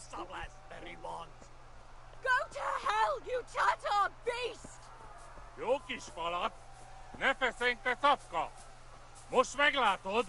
rosszabb lesz, Beribond! Go to hell, you Tatar beast! Jó kis falat! Ne feszengj, te szapka! Most meglátod!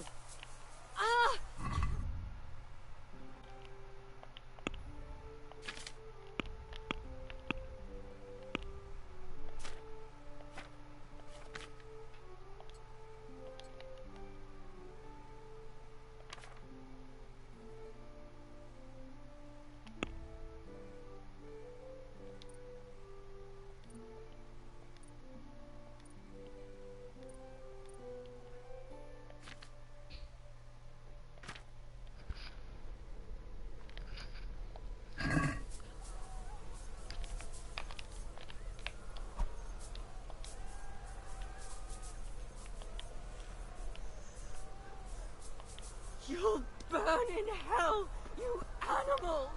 You'll burn in hell, you animals!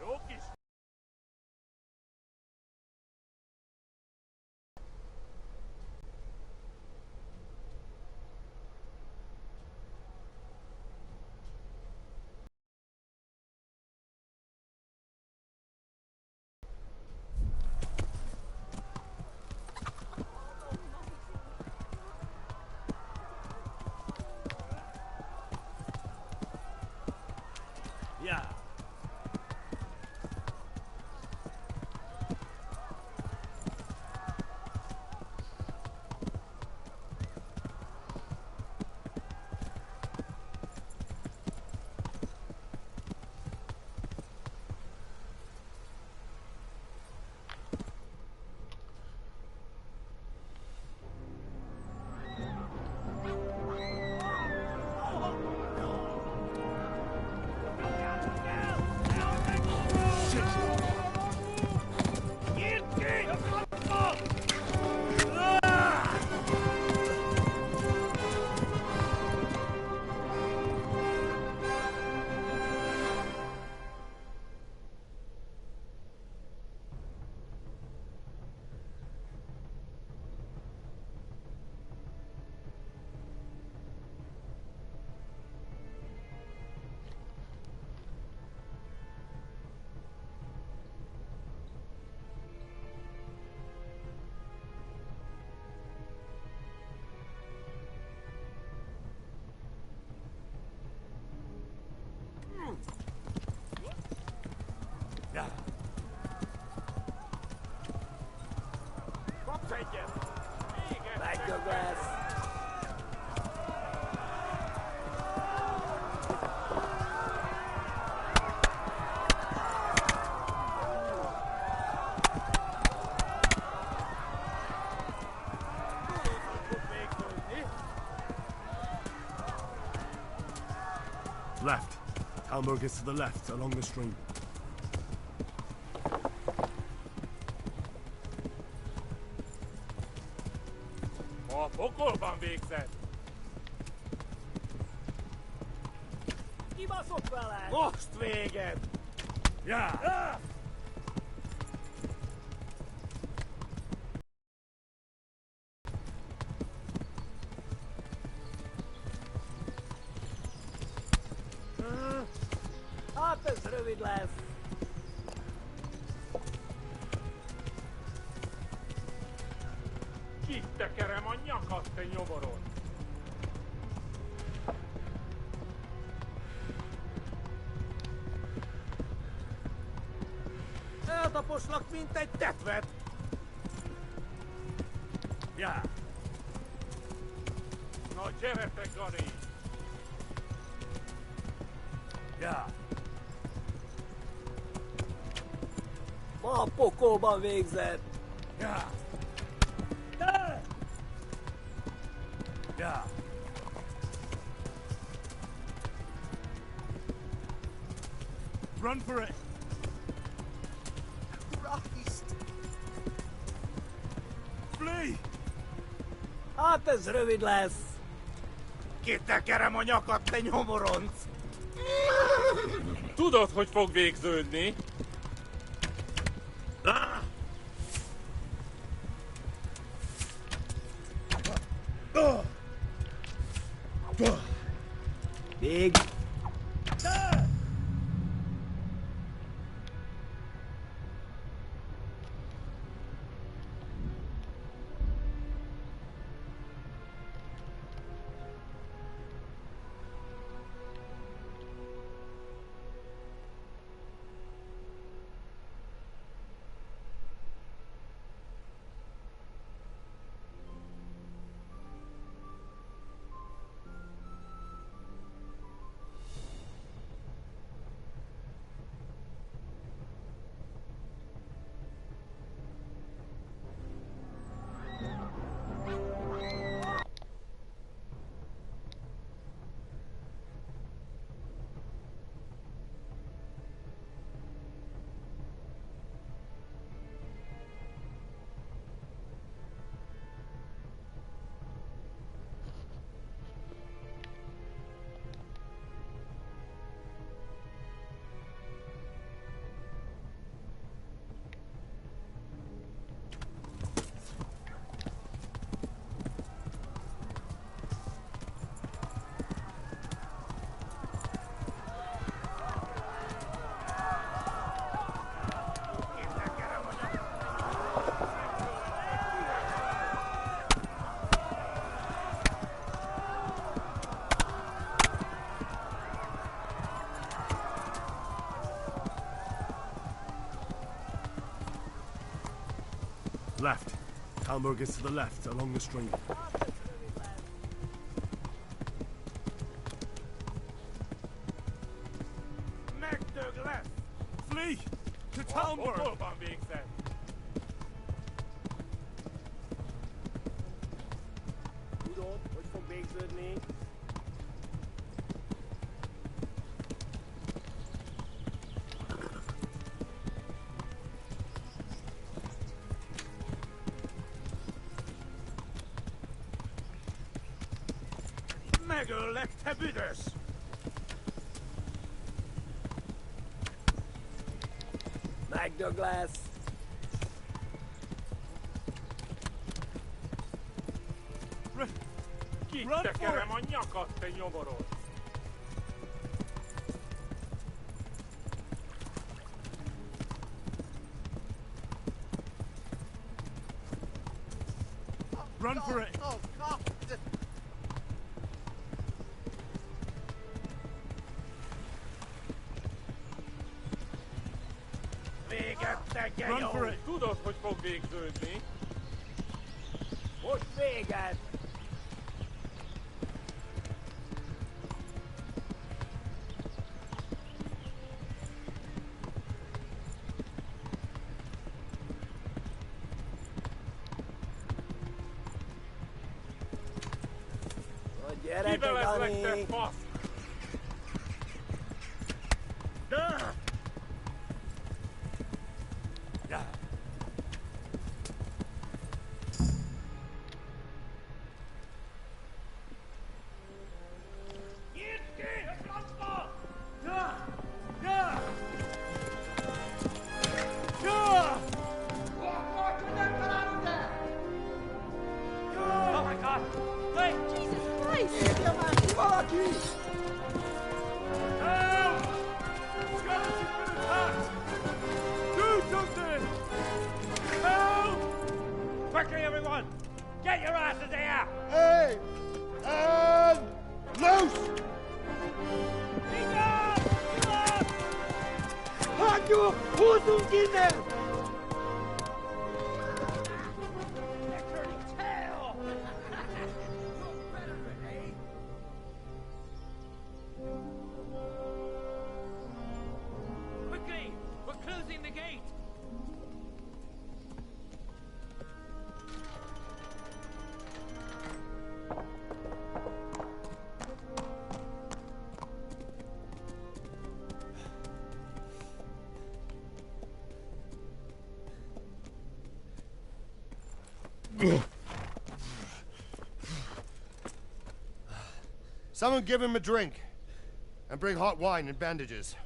Jó kis... Yeah. Yeah. Kapsz egyet! Igen! Legjobb lesz. Left. Talmberg is to the left, along the stream. A pokolban végzett! Kibaszott vele! Most véged! Yeah! Hát ez rövid lesz. Kitekerem a nyakat, te nyomoron! Eltaposlak, mint egy tetvet. Yeah! Na gyere, te Gani! Yeah! Ma a pokolban végzett. Yeah! Yeah! Run for it! Christ! Flee! Hát ez rövid lesz. Kitekerem a nyakat, te nyomoronc. Tudod, hogy fog végződni? Még. Left. Talmberg is to the left, along the stream. MacDoug left. Flee! To Hop Talmberg! op van végzett. Tudod, hogy fog végződni? Megöllek, te büdös! MacDoug lesz. Kitekerem a nyakat, te nyomorod! Run for it! Oh, God! Véget, te Run genyó! for it! Tudod, hogy fog végződni? Most véget! Gyere, te Kivelezlek, te Dani! fasz! Jesus Christ! Do something! Help! Quickly, everyone! Get your asses here! Hey! And loose! Hagyjuk! Húzzunk innen! They're turning tail! Quickly! We're closing the gate! Someone give him a drink. And bring hot wine and bandages.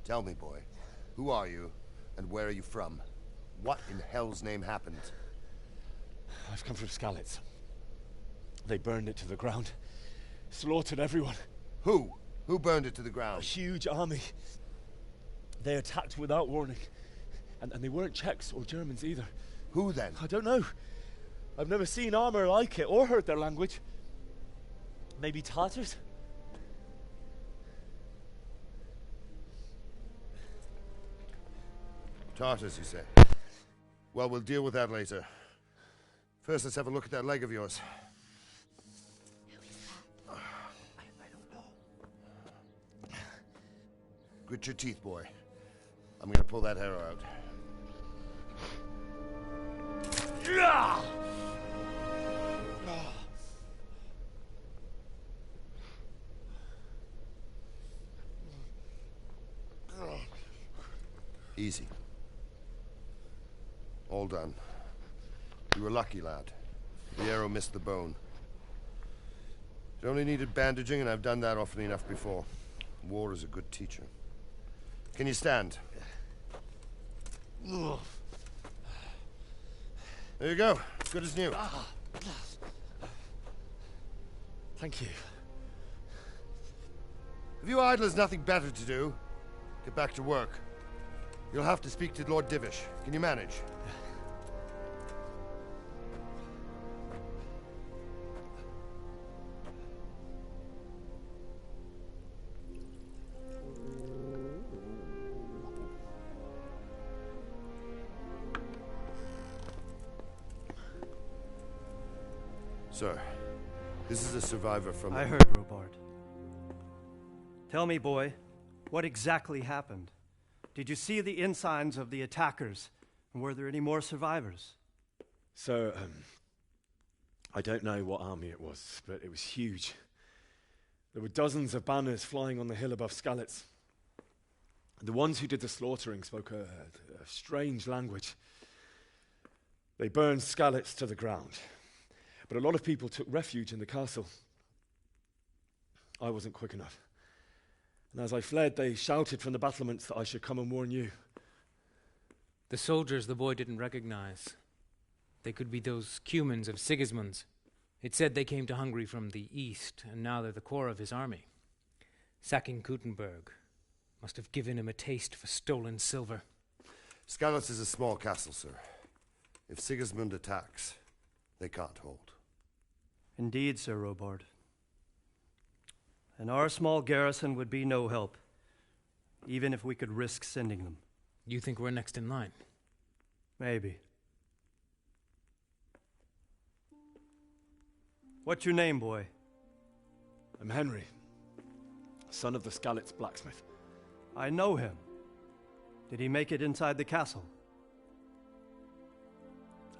Tell me, boy, who are you, and where are you from? What in hell's name happened? I've come from Skalitz. They burned it to the ground. Slaughtered everyone. Who? Who burned it to the A ground? huge army. They attacked without warning. And they weren't Czechs or Germans either. Who then? I don't know. I've never seen armor like it or heard their language. Maybe Tatars? Tartars, you say? Well, we'll deal with that later. First, let's have a look at that leg of yours. I don't know. Grit your teeth, boy. I'm gonna pull that arrow out. Easy. All done. You were lucky, lad. The arrow missed the bone. It only needed bandaging, and I've done that often enough before. War is a good teacher. Can you stand? There you go. As good as new. Thank you. If you idlers nothing better to do, get back to work. You'll have to speak to Lord Divish. Can you manage? Sir, this is a survivor from... I heard, Robard. Tell me, boy, what exactly happened? Did you see the ensigns of the attackers? And were there any more survivors? So, I don't know what army it was, but it was huge. There were dozens of banners flying on the hill above Skalitz. The ones who did the slaughtering spoke a strange language. They burned Skalitz to the ground, but a lot of people took refuge in the castle. I wasn't quick enough. And as I fled, they shouted from the battlements that I should come and warn you. The soldiers the boy didn't recognize. They could be those Cumans of Sigismund's. It said they came to Hungary from the east, and now they're the core of his army. Sacking Gutenberg must have given him a taste for stolen silver. Skalitz is a small castle, sir. If Sigismund attacks, they can't hold. Indeed, Sir Robard. And our small garrison would be no help, even if we could risk sending them. You think we're next in line? Maybe. What's your name, boy? I'm Henry, son of the Skalitz blacksmith. I know him. Did he make it inside the castle?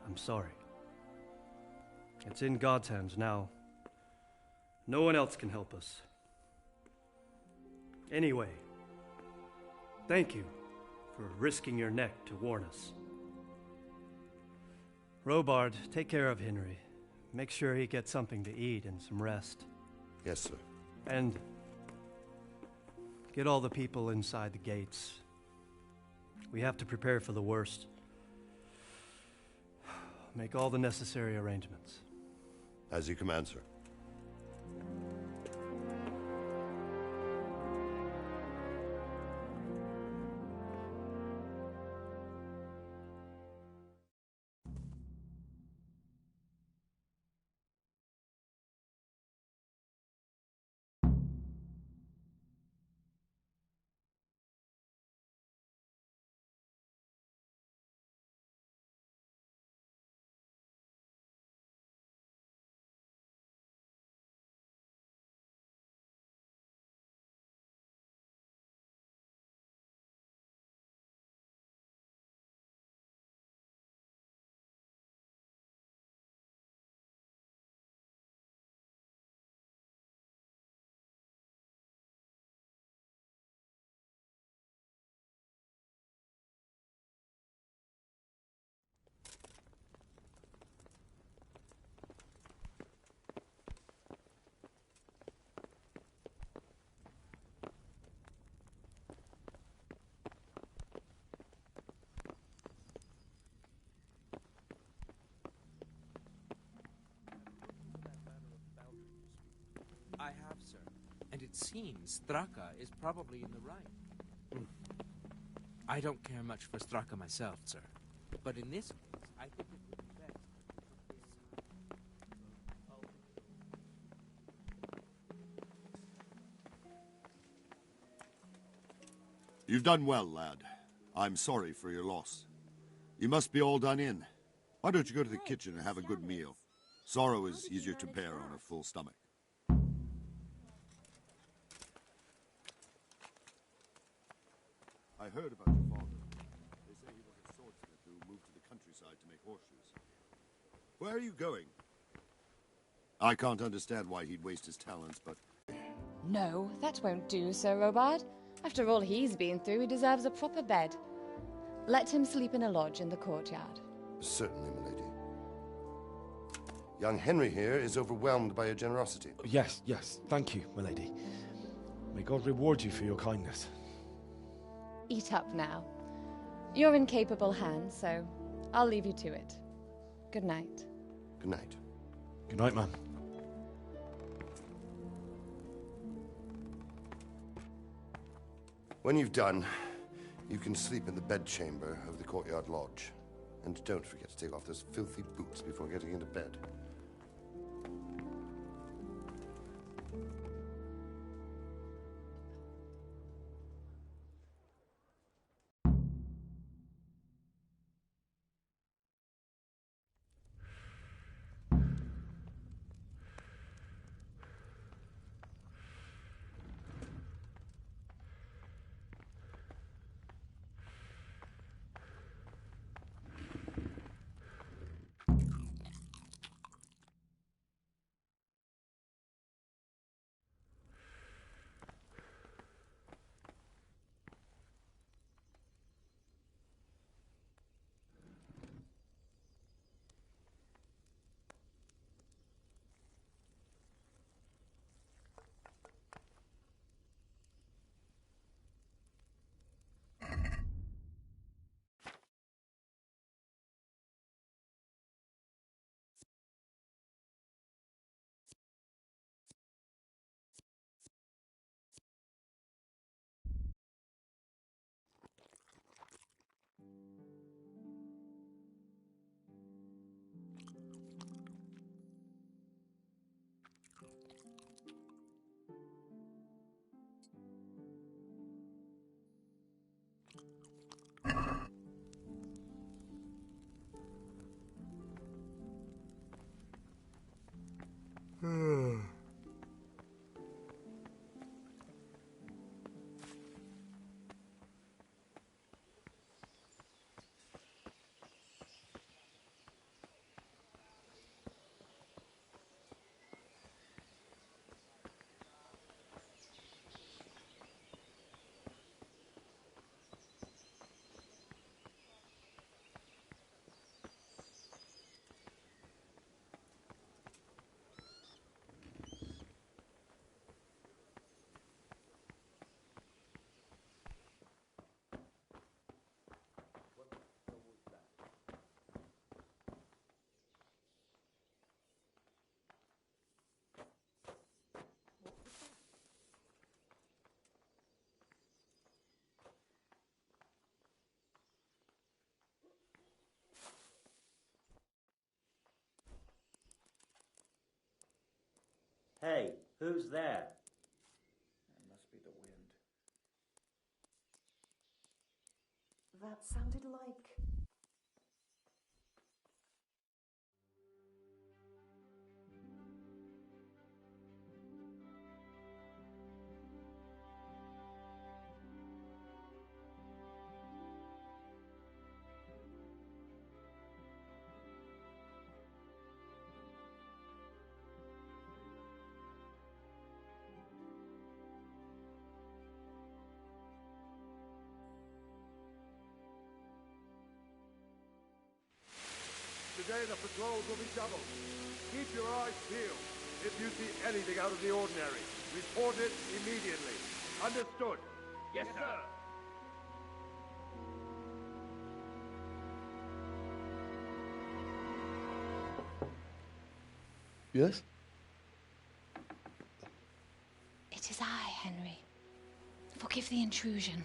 I'm sorry. It's in God's hands now. No one else can help us. Anyway, thank you for risking your neck to warn us. Robard, take care of Henry. Make sure he gets something to eat and some rest. Yes, sir. And get all the people inside the gates. We have to prepare for the worst. Make all the necessary arrangements. As you command, sir. I have, sir. And it seems Straka is probably in the right. I don't care much for Straka myself, sir. But in this case, I think it would be best. You've done well, lad. I'm sorry for your loss. You must be all done in. Why don't you go to the kitchen and have a good meal? Sorrow is easier to bear on a full stomach. I heard about your father. They say he was a swordsmith who moved to the countryside to make horseshoes. Where are you going? I can't understand why he'd waste his talents, but... No, that won't do, Sir Robard. After all he's been through, he deserves a proper bed. Let him sleep in a lodge in the courtyard. Certainly, milady. Young Henry here is overwhelmed by your generosity. Yes, thank you, my lady. May God reward you for your kindness. Eat up now. You're in capable hands, so I'll leave you to it. Good night. Good night. Good night, ma'am. When you've done, you can sleep in the bedchamber of the courtyard lodge. And don't forget to take off those filthy boots before getting into bed. Hey, who's there? It must be the wind. That sounded like... Today the patrols will be doubled. Keep your eyes peeled. If you see anything out of the ordinary, report it immediately. Understood? Yes, sir. Yes? It is I, Henry. Forgive the intrusion.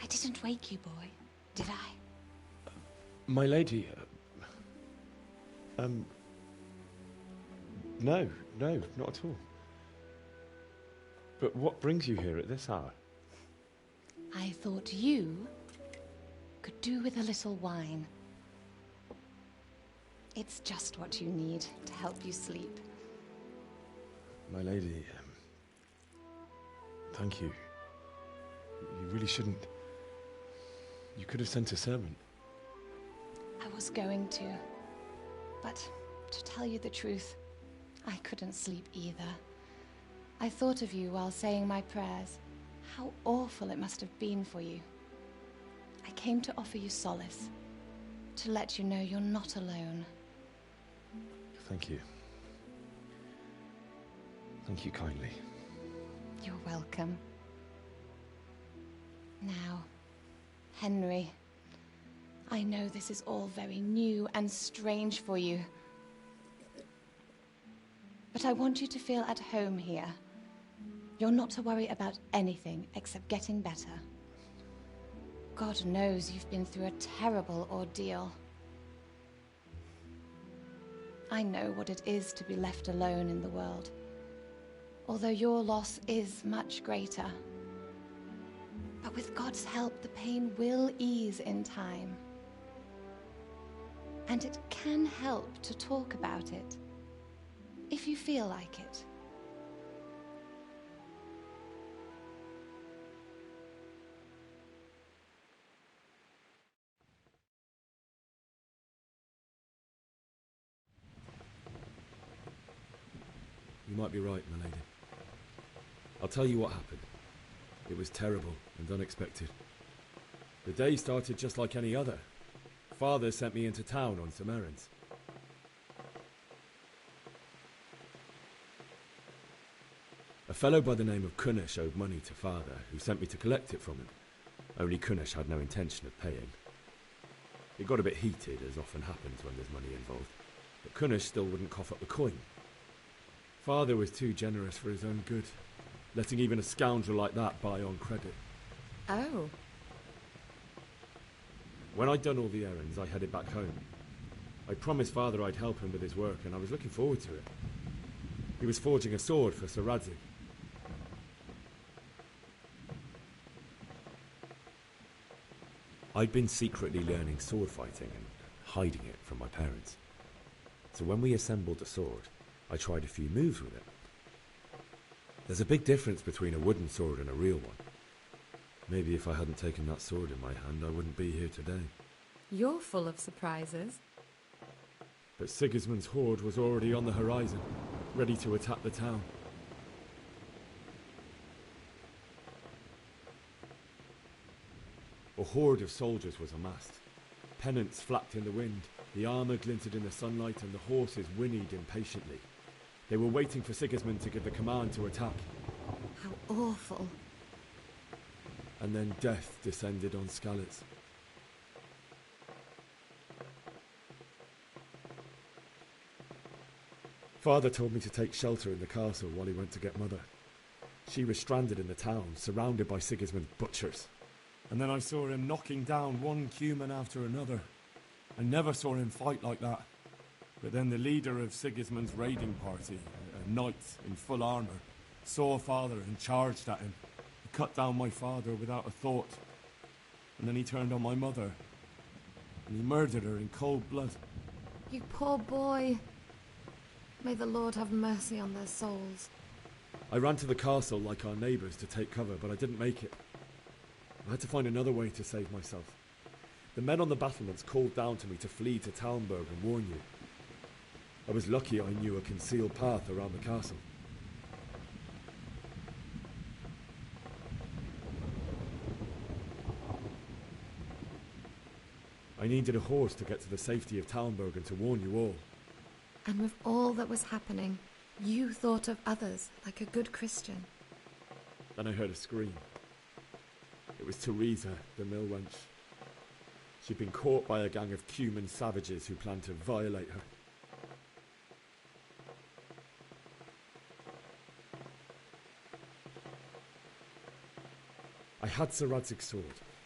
I didn't wake you, boy, did I? My lady, no, not at all. But what brings you here at this hour? I thought you could do with a little wine. It's just what you need to help you sleep. My lady, thank you. You really shouldn't. You could have sent a servant. I was going to, but to tell you the truth, I couldn't sleep either. I thought of you while saying my prayers. How awful it must have been for you. I came to offer you solace, to let you know you're not alone. Thank you. Thank you kindly. You're welcome. Now, Henry, I know this is all very new and strange for you. But I want you to feel at home here. You're not to worry about anything except getting better. God knows you've been through a terrible ordeal. I know what it is to be left alone in the world, although your loss is much greater. But with God's help, the pain will ease in time. And it can help to talk about it, if you feel like it. You might be right, my lady. I'll tell you what happened. It was terrible and unexpected. The day started just like any other. Father sent me into town on some errands. A fellow by the name of Kunnish owed money to Father, who sent me to collect it from him. Only Kunnish had no intention of paying. It got a bit heated, as often happens when there's money involved, but Kunnish still wouldn't cough up the coin. Father was too generous for his own good, letting even a scoundrel like that buy on credit. Oh. When I'd done all the errands, I headed back home. I promised Father I'd help him with his work, and I was looking forward to it. He was forging a sword for Sir Radzig. I'd been secretly learning sword fighting and hiding it from my parents. So when we assembled the sword, I tried a few moves with it. There's a big difference between a wooden sword and a real one. Maybe if I hadn't taken that sword in my hand, I wouldn't be here today. You're full of surprises. But Sigismund's horde was already on the horizon, ready to attack the town. A horde of soldiers was amassed. Pennants flapped in the wind, the armour glinted in the sunlight, and the horses whinnied impatiently. They were waiting for Sigismund to give the command to attack. How awful. And then death descended on Skalitz. Father told me to take shelter in the castle while he went to get Mother. She was stranded in the town, surrounded by Sigismund's butchers. And then I saw him knocking down one Cuman after another. I never saw him fight like that. But then the leader of Sigismund's raiding party, a knights in full armor saw Father and charged at him. He cut down my father without a thought. And then he turned on my mother. And he murdered her in cold blood. You poor boy. May the Lord have mercy on their souls. I ran to the castle like our neighbours to take cover, but I didn't make it. I had to find another way to save myself. The men on the battlements called down to me to flee to Talmberg and warn you. I was lucky I knew a concealed path around the castle. I needed a horse to get to the safety of Talmberg and to warn you all. And with all that was happening, you thought of others like a good Christian. Then I heard a scream. It was Teresa, the mill wench. She'd been caught by a gang of Cuman savages who planned to violate her. I had Sir Radzig's sword,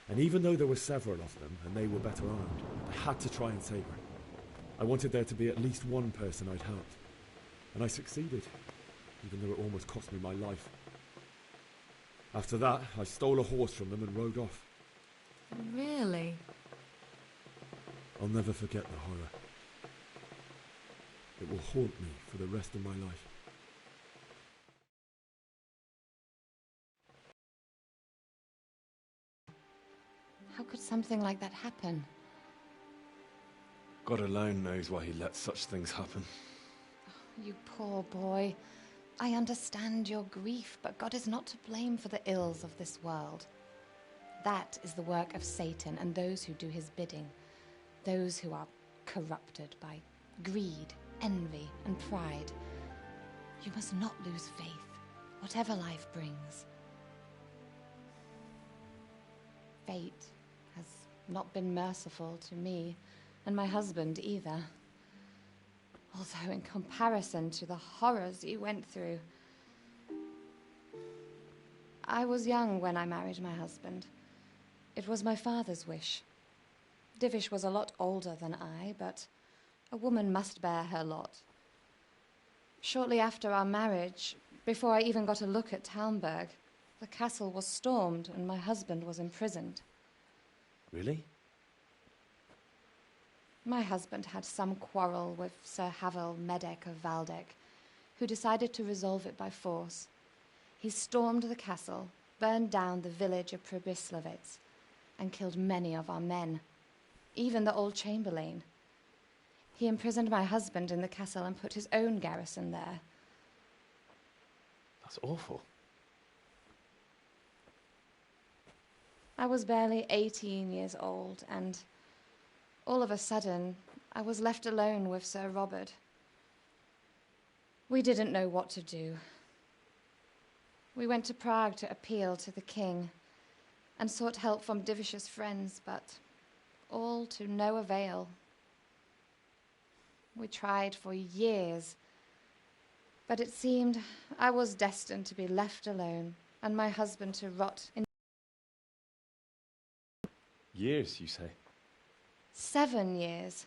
and even though there were several of them, and they were better armed, I had to try and save her. I wanted there to be at least one person I'd helped, and I succeeded, even though it almost cost me my life. After that, I stole a horse from them and rode off. Really? I'll never forget the horror. It will haunt me for the rest of my life. How could something like that happen? God alone knows why he lets such things happen. You poor boy. I understand your grief, but God is not to blame for the ills of this world. That is the work of Satan and those who do his bidding. Those who are corrupted by greed, envy, and pride. You must not lose faith, whatever life brings. Fate has not been merciful to me, and my husband either. Although in comparison to the horrors you went through. I was young when I married my husband. It was my father's wish. Divish was a lot older than I, but a woman must bear her lot. Shortly after our marriage, before I even got a look at Talmberg, the castle was stormed and my husband was imprisoned. Really? My husband had some quarrel with Sir Havel Medek of Valdek, who decided to resolve it by force. He stormed the castle, burned down the village of Pribyslavitz, and killed many of our men, even the old chamberlain. He imprisoned my husband in the castle and put his own garrison there. That's awful. I was barely 18 years old, and all of a sudden, I was left alone with Sir Robert. We didn't know what to do. We went to Prague to appeal to the king and sought help from Divish's friends, but all to no avail. We tried for years, but it seemed I was destined to be left alone and my husband to rot in. Years, you say? 7 years.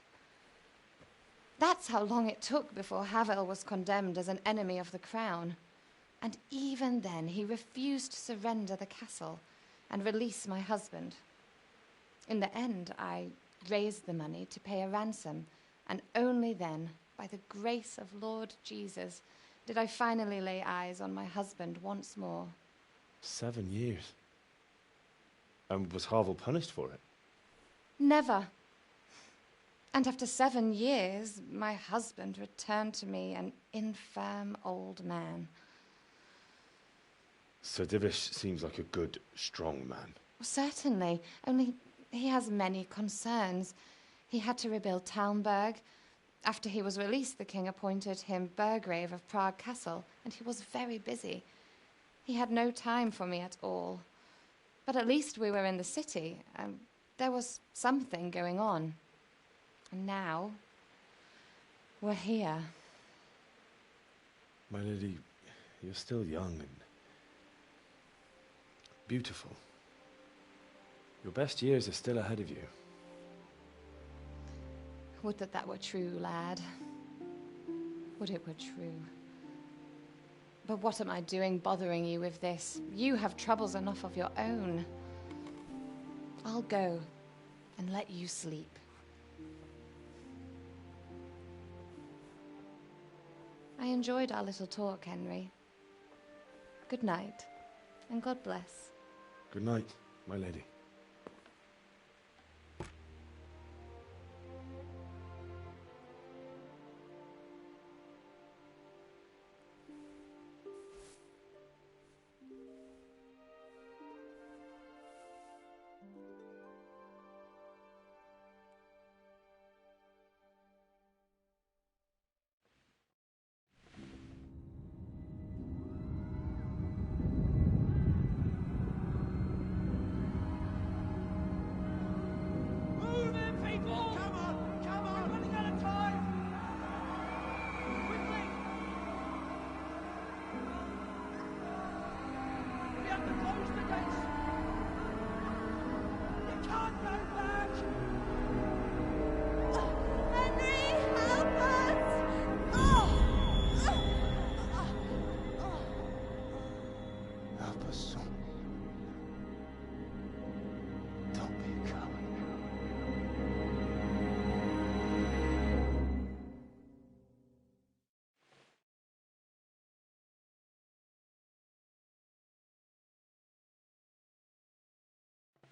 That's how long it took before Havel was condemned as an enemy of the crown. And even then, he refused to surrender the castle and release my husband. In the end, I raised the money to pay a ransom, and only then, by the grace of Lord Jesus, did I finally lay eyes on my husband once more. 7 years? And was Havel punished for it? Never. And after 7 years, my husband returned to me an infirm old man. Sir Divish seems like a good, strong man. Certainly, only he has many concerns. He had to rebuild Talmberg. After he was released, the king appointed him Burgrave of Prague Castle, and he was very busy. He had no time for me at all. But at least we were in the city, and there was something going on. And now, we're here. My lady, you're still young and beautiful. Your best years are still ahead of you. Would that that were true, lad. Would it were true. But what am I doing bothering you with this? You have troubles enough of your own. I'll go and let you sleep. I enjoyed our little talk, Henry. Good night, and God bless. Good night, my lady.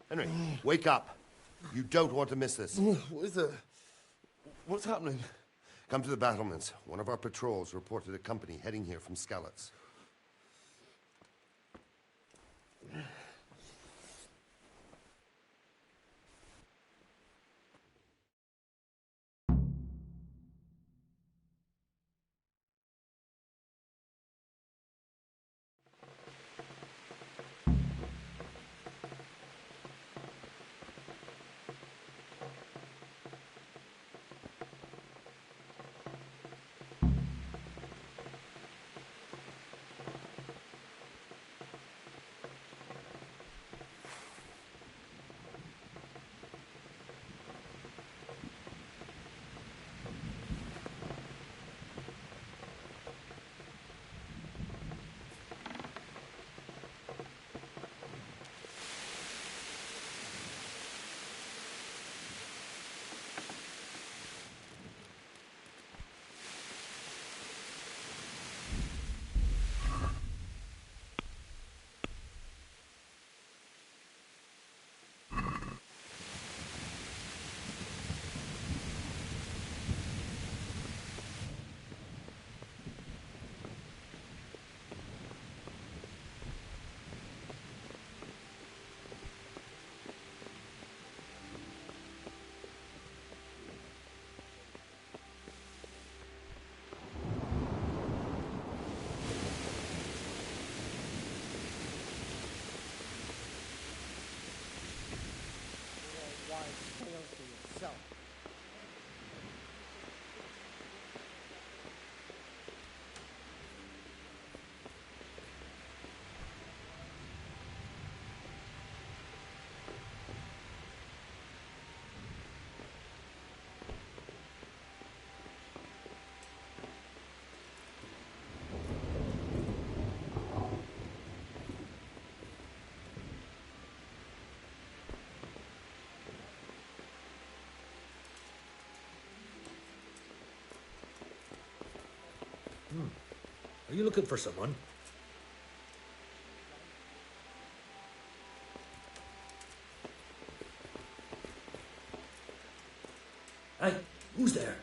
Henry, wake up. You don't want to miss this. What is it? What's happening? Come to the battlements. One of our patrols reported a company heading here from Skalitz. Are you looking for someone? Hey, who's there?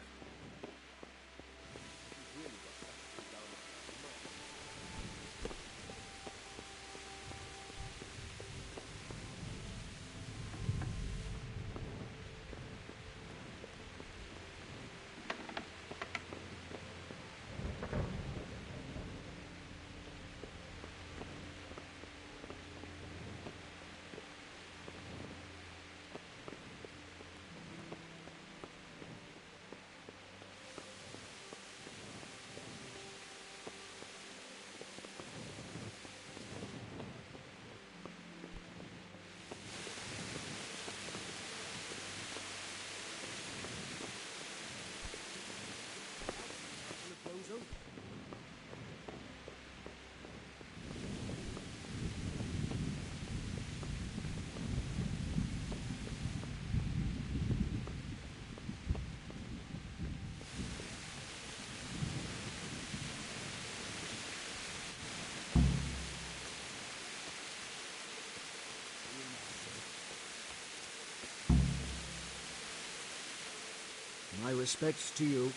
My respects to you.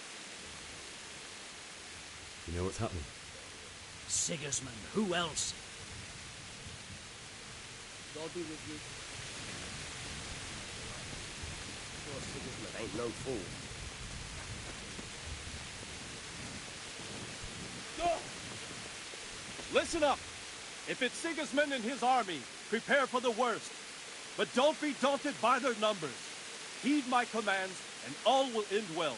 You know what's happening? Sigismund, who else? God be with you. Poor Sigismund ain't no fool. Listen up! If it's Sigismund and his army, prepare for the worst. But don't be daunted by their numbers. Heed my commands, and all will end well.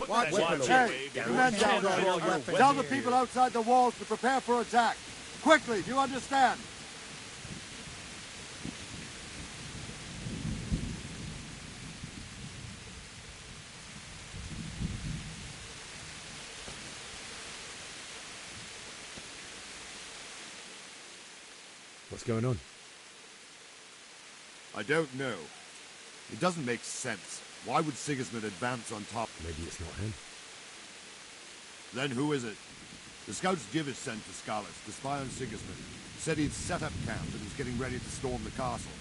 Watch it. Hey, the men down there. Tell the people outside the walls to prepare for attack. Quickly, do you understand? What's going on? I don't know. It doesn't make sense. Why would Sigismund advance on top? Maybe it's not him. Then who is it? The scouts Divish sent to Skalitz to spy on Sigismund. Said he'd set up camp and was getting ready to storm the castle.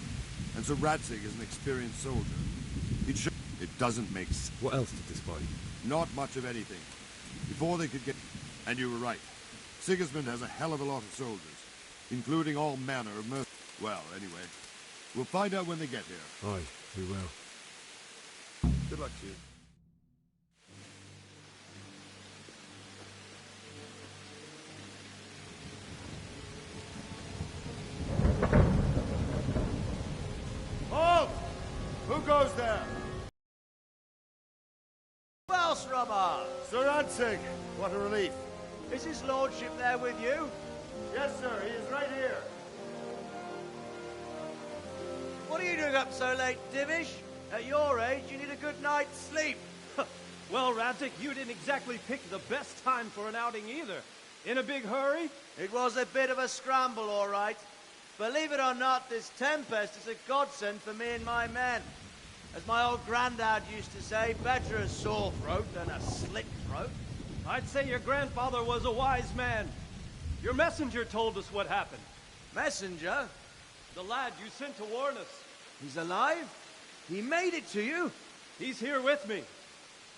And so Radzig is an experienced soldier. It doesn't make sense. What else did they spy? Not much of anything. Before they could get... And you were right. Sigismund has a hell of a lot of soldiers, including all manner of mercenaries. Well, anyway, we'll find out when they get here. Aye, we will. Good luck to you. Halt! Who goes there? Who else, Robert? Sir Radzig. What a relief. Is his lordship there with you? Yes, sir. He is right here. What are you doing up so late, Divish? At your age, you need a good night's sleep. Well, Radzig, you didn't exactly pick the best time for an outing either. In a big hurry? It was a bit of a scramble, all right. Believe it or not, this tempest is a godsend for me and my men. As my old granddad used to say, better a sore throat than a slit throat. I'd say your grandfather was a wise man. Your messenger told us what happened. Messenger? The lad you sent to warn us. He's alive? He made it to you? He's here with me.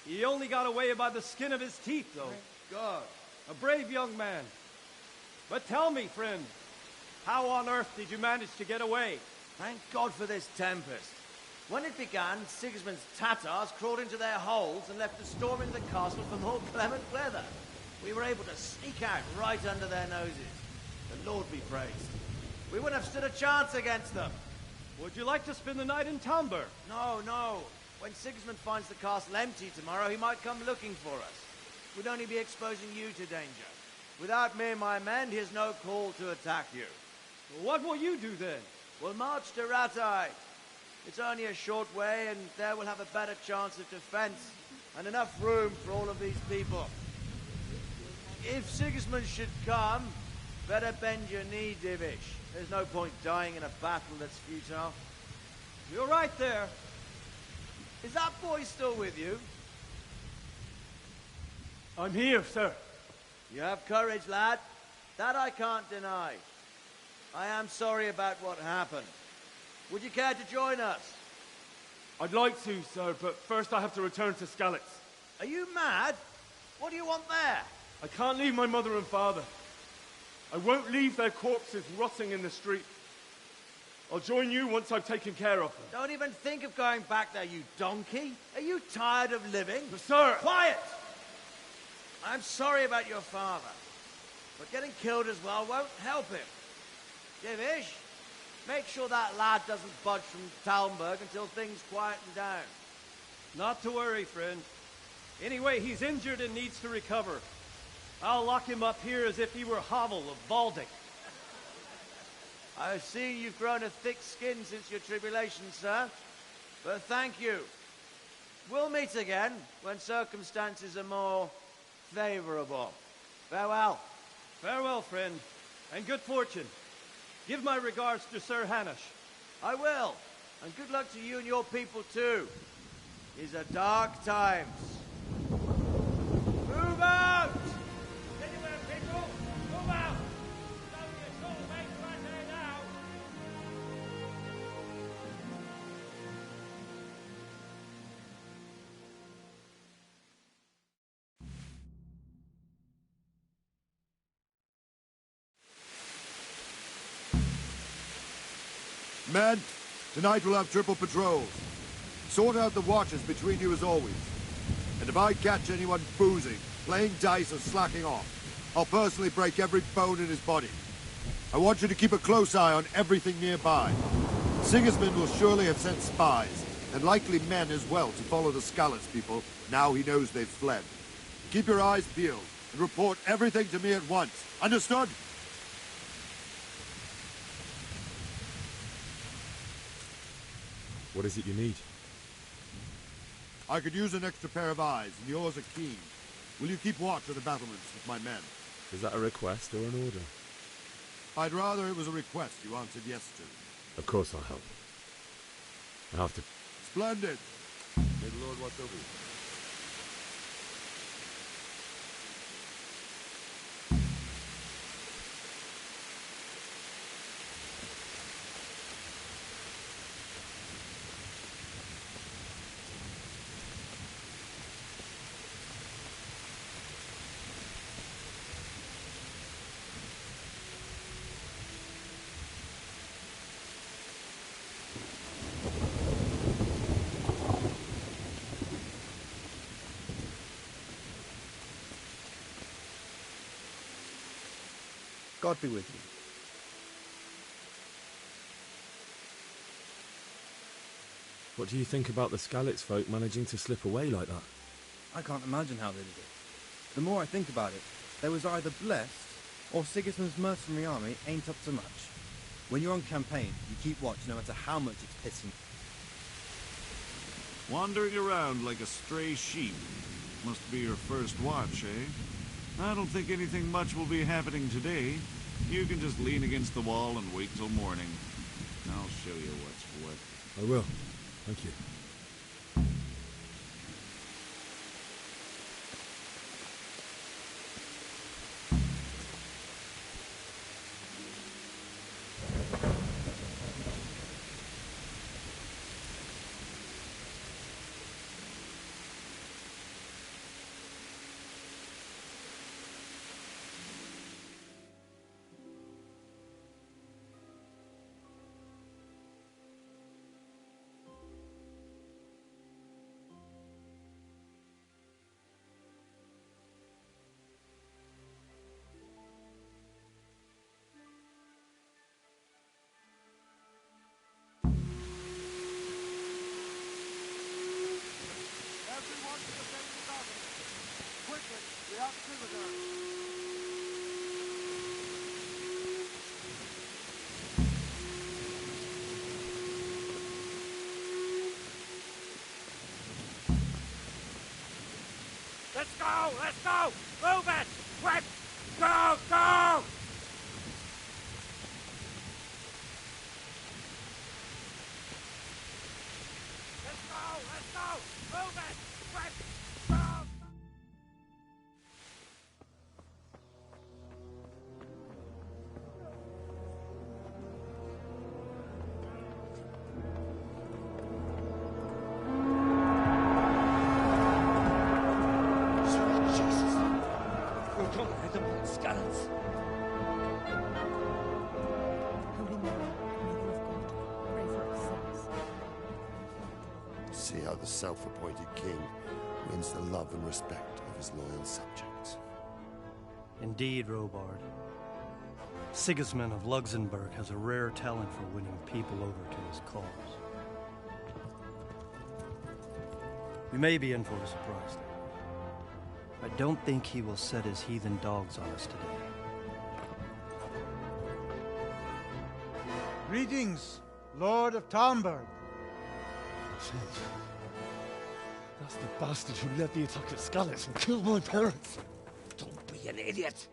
He only got away by the skin of his teeth, though. Thank God. A brave young man. But tell me, friend, how on earth did you manage to get away? Thank God for this tempest. When it began, Sigismund's Tatars crawled into their holes and left us storming the castle for more clement weather. We were able to sneak out right under their noses. The Lord be praised. We wouldn't have stood a chance against them. Would you like to spend the night in Tamburg? No, no. When Sigismund finds the castle empty tomorrow, he might come looking for us. We'd only be exposing you to danger. Without me and my men, he has no call to attack you. What will you do then? We'll march to Rattay. It's only a short way, and there we'll have a better chance of defense, and enough room for all of these people. If Sigismund should come, better bend your knee, Divish. There's no point dying in a battle that's futile. You're right there. Is that boy still with you? I'm here, sir. You have courage, lad. That I can't deny. I am sorry about what happened. Would you care to join us? I'd like to, sir, but first I have to return to Skalitz. Are you mad? What do you want there? I can't leave my mother and father. I won't leave their corpses rotting in the street. I'll join you once I've taken care of them. Don't even think of going back there, you donkey. Are you tired of living? Sir! Quiet! I'm sorry about your father, but getting killed as well won't help him. Divish, make sure that lad doesn't budge from Talmberg until things quieten down. Not to worry, friend. Anyway, he's injured and needs to recover. I'll lock him up here as if he were Havel of Valdic. I've seen you've grown a thick skin since your tribulation, sir. But thank you. We'll meet again when circumstances are more favorable. Farewell. Farewell, friend, and good fortune. Give my regards to Sir Hanush. I will. And good luck to you and your people, too. These are dark times. Move out! Anywhere, people! Move out! Don't get all make right there now! Men, tonight we'll have triple patrols. Sort out the watches between you as always. And if I catch anyone boozing, playing dice or slacking off, I'll personally break every bone in his body. I want you to keep a close eye on everything nearby. Sigismund will surely have sent spies, and likely men as well, to follow the Skalitz people now he knows they've fled. Keep your eyes peeled, and report everything to me at once. Understood? What is it you need? I could use an extra pair of eyes, and yours are keen. Will you keep watch of the battlements with my men? Is that a request or an order? I'd rather it was a request you answered yes to. Of course I'll help. I have to... Splendid! May the Lord watch over you. God be with you. What do you think about the Skalitz folk managing to slip away like that? I can't imagine how they did it. The more I think about it, they was either blessed, or Sigismund's mercenary army ain't up to much. When you're on campaign, you keep watch no matter how much it's pissing. Wandering around like a stray sheep. Must be your first watch, eh? I don't think anything much will be happening today. You can just lean against the wall and wait till morning. I'll show you what's what. I will. Thank you. Let's go! Let's go! Move it! Quick! Go! Go! Let's go! Let's go! Move it! Quick! Go! See how the self-appointed king wins the love and respect of his loyal subjects. Indeed, Robard. Sigismund of Luxembourg has a rare talent for winning people over to his cause. We may be in for a surprise, though. I don't think he will set his heathen dogs on us today. Greetings, Lord of Talmberg. That's the bastard who led the attack at Skalitz and killed my parents. Don't be an idiot.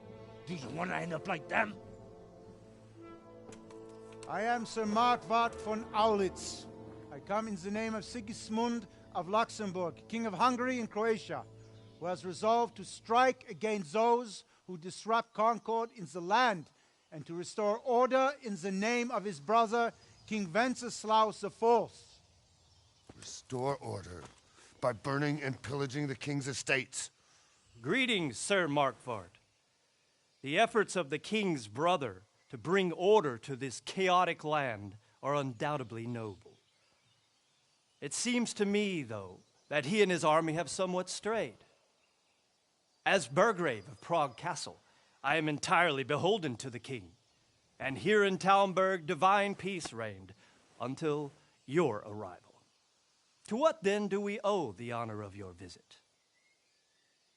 Do you want to end up like them? I am Sir Markwart von Aulitz. I come in the name of Sigismund of Luxembourg, King of Hungary and Croatia, who has resolved to strike against those who disrupt concord in the land and to restore order in the name of his brother, King Wenceslaus IV. Restore order by burning and pillaging the king's estates. Greetings, Sir Markwart. The efforts of the king's brother to bring order to this chaotic land are undoubtedly noble. It seems to me, though, that he and his army have somewhat strayed. As Burgrave of Prague Castle, I am entirely beholden to the king, and here in Talmberg divine peace reigned until your arrival. To what then do we owe the honor of your visit?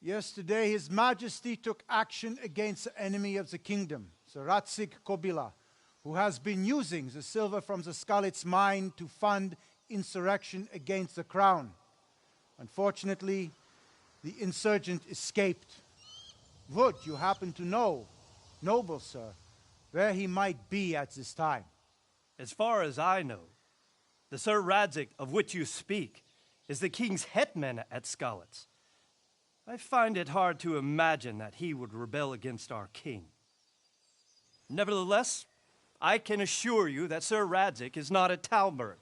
Yesterday, His Majesty took action against the enemy of the kingdom, the Radzig Kobyla, who has been using the silver from the Skalitz mine to fund insurrection against the crown. Unfortunately, the insurgent escaped. Would you happen to know, noble sir, where he might be at this time? As far as I know, the Sir Radzig of which you speak is the king's hetman at Skalitz. I find it hard to imagine that he would rebel against our king. Nevertheless, I can assure you that Sir Radzig is not at Talmberg,